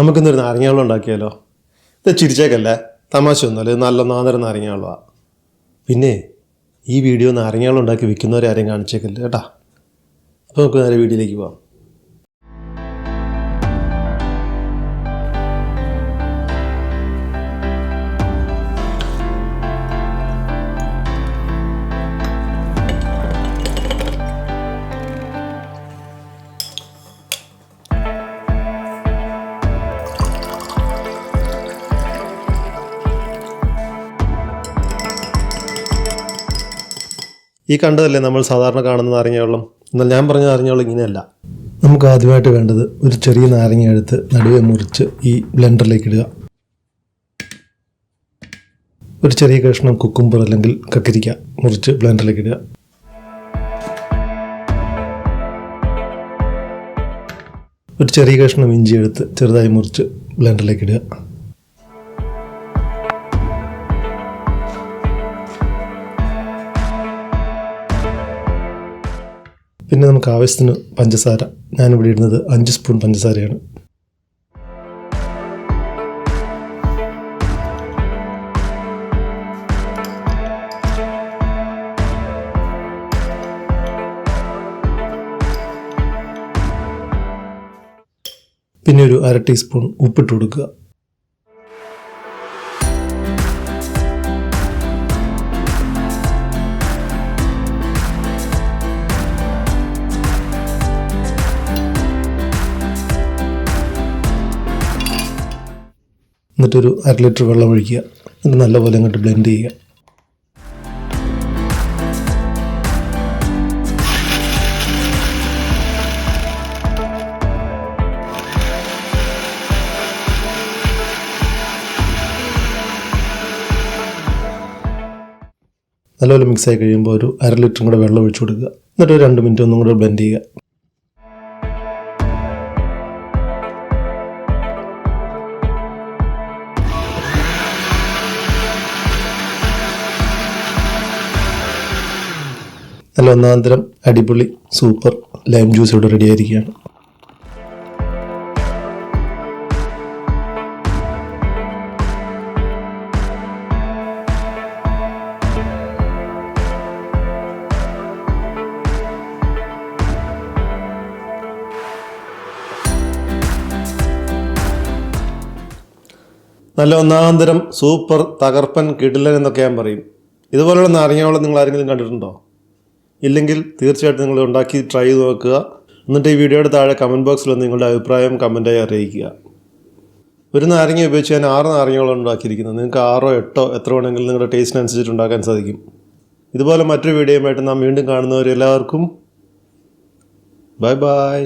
നമുക്കിന്നൊരു നാരങ്ങാവെള്ളം ഉണ്ടാക്കിയാലോ? ഇത് ചിരിച്ചേക്കല്ലേ, തമാശ ഒന്നുമല്ല, ഇത് നല്ല നാന്നരം നാരങ്ങാവെള്ളമാണ്. പിന്നെ ഈ വീഡിയോ നാരങ്ങാവെള്ളം ഉണ്ടാക്കി വിൽക്കുന്നവരെ ആരെയും കാണിച്ചേക്കല്ലേ കേട്ടാ. അപ്പോൾ നമുക്ക് നേരെ വീഡിയോയിലേക്ക് പോകാം. ഈ കണ്ടതല്ലേ നമ്മൾ സാധാരണ കാണുന്ന നാരങ്ങാവെള്ളം. എന്നാൽ ഞാൻ പറഞ്ഞ നാരങ്ങാവെള്ളം ഇങ്ങനെയല്ല. നമുക്ക് ആദ്യമായിട്ട് വേണ്ടത് ഒരു ചെറിയ നാരങ്ങ എടുത്ത് നടുവെ മുറിച്ച് ഈ ബ്ലെൻഡറിലേക്ക് ഇടുക. ഒരു ചെറിയ കഷ്ണം കുക്കുംബർ അല്ലെങ്കിൽ കക്കരിക്ക മുറിച്ച് ബ്ലെൻഡറിലേക്ക് ഇടുക. ഒരു ചെറിയ കഷ്ണം ഇഞ്ചി എടുത്ത് ചെറുതായി മുറിച്ച് ബ്ലെൻഡറിലേക്ക് ഇടുക. പിന്നെ നമുക്ക് ആവശ്യത്തിന് പഞ്ചസാര. ഞാനിവിടെ ഇടുന്നത് 5 സ്പൂൺ പഞ്ചസാരയാണ്. പിന്നെ ഒരു 1/2 ടീസ്പൂൺ ഉപ്പിട്ട് കൊടുക്കുക. എന്നിട്ടൊരു 1/2 ലിറ്റർ വെള്ളം ഒഴിക്കുക. എന്നിട്ട് നല്ലപോലെ അങ്ങോട്ട് ബ്ലെൻഡ് ചെയ്യുക. നല്ലപോലെ മിക്സായി കഴിയുമ്പോൾ ഒരു 1/2 ലിറ്ററും കൂടെ വെള്ളം ഒഴിച്ചു കൊടുക്കുക. എന്നിട്ട് ഒരു 2 മിനിറ്റ് ഒന്നും കൂടെ ബ്ലെൻഡ് ചെയ്യുക. നല്ല ഒന്നാന്തരം അടിപൊളി സൂപ്പർ ലൈം ജ്യൂസ് ഇവിടെ റെഡി ആയിരിക്കുകയാണ്. നല്ല ഒന്നാന്തരം സൂപ്പർ തകർപ്പൻ കിടിലൻ എന്നൊക്കെ ഞാൻ പറയും. ഇതുപോലുള്ള നാരങ്ങാവെള്ളം നിങ്ങൾ ആരെങ്കിലും കണ്ടിട്ടുണ്ടോ? ഇല്ലെങ്കിൽ തീർച്ചയായിട്ടും നിങ്ങൾ ഉണ്ടാക്കി ട്രൈ ചെയ്ത് നോക്കുക. എന്നിട്ട് ഈ വീഡിയോയുടെ താഴെ കമൻറ്റ് ബോക്സിൽ വന്ന് നിങ്ങളുടെ അഭിപ്രായം കമൻറ്റായി അറിയിക്കുക. ഒരു നാരങ്ങ ഉപയോഗിച്ച് ഞാൻ 6 നാരങ്ങകളും ഉണ്ടാക്കിയിരിക്കുന്നത്. നിങ്ങൾക്ക് 6 8 എത്ര വേണമെങ്കിലും നിങ്ങളുടെ ടേസ്റ്റിനനുസരിച്ചിട്ട് ഉണ്ടാക്കാൻ സാധിക്കും. ഇതുപോലെ മറ്റൊരു വീഡിയോയുമായിട്ട് നാം വീണ്ടും കാണുന്നവരെല്ലാവർക്കും ബൈ ബൈ.